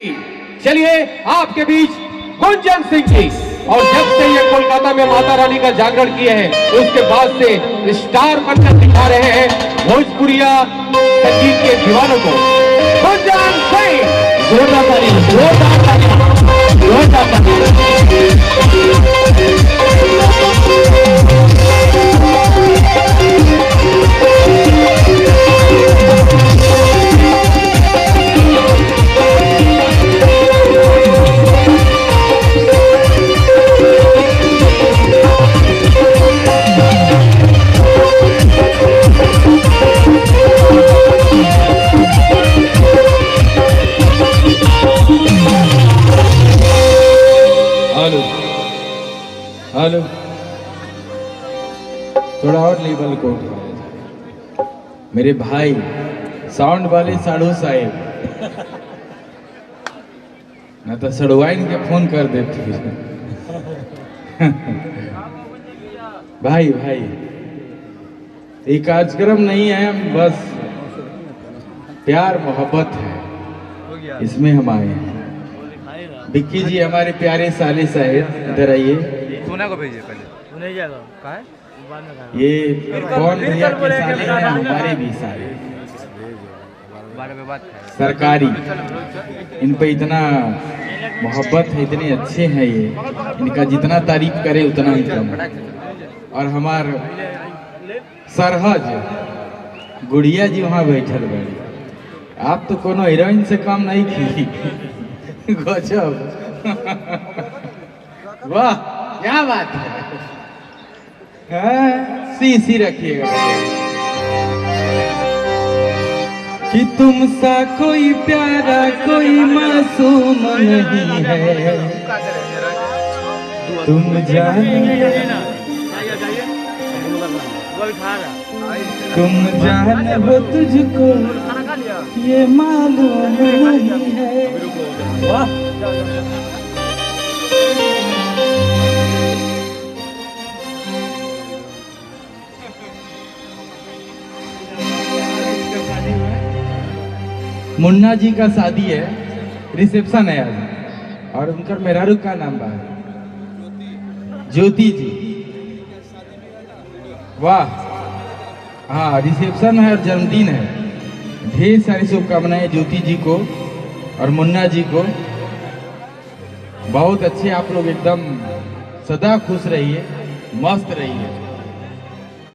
चलिए आपके बीच गुंजन सिंह जी। और जब से ये कोलकाता में माता रानी का जागरण किए हैं उसके बाद से स्टार बनकर दिखा रहे हैं भोजपुरिया संगीत के दीवानों को। गुंजन सिंह, जोरदार ताली, जोरदार ताली, जोरदार ताली। हेलो, थोड़ा और लेवल को मेरे भाई साउंड वाले साढ़ू साहेब ना तो सड़वाइन के फोन कर देते भाई भाई ये कार्यक्रम नहीं है, बस प्यार मोहब्बत है, इसमें हम आए हैं। विक्की जी हमारे प्यारे साले साहेब इधर आइए। को भेजिए पहले, सुने जाएगा का है बाद में। ये कौन भैया के साले हैं, हमारे भी साले बारे में बात सरकारी, इन पे इतना मोहब्बत है, इतने अच्छे हैं ये, इनका जितना तारीफ करे उतना ही कम। और हमार सरहज गुड़िया जी वहाँ बैठल बड़ी, आप तो कोनो हीरोइन से कम नहीं की। गजब, वाह क्या बात है। सी रखिएगा कि तुमसा कोई प्यारा कोई मासूम नहीं है, तुम जान हो तुझको ये मालूम नहीं है। वाह मुन्ना जी का शादी है, रिसेप्शन है आज, और उनका मेहरारू का नाम बा ज्योति जी। वाह, हाँ रिसेप्शन है और जन्मदिन है। ढेर सारी शुभकामनाएं ज्योति जी को और मुन्ना जी को। बहुत अच्छे आप लोग, एकदम सदा खुश रहिए, मस्त रहिए।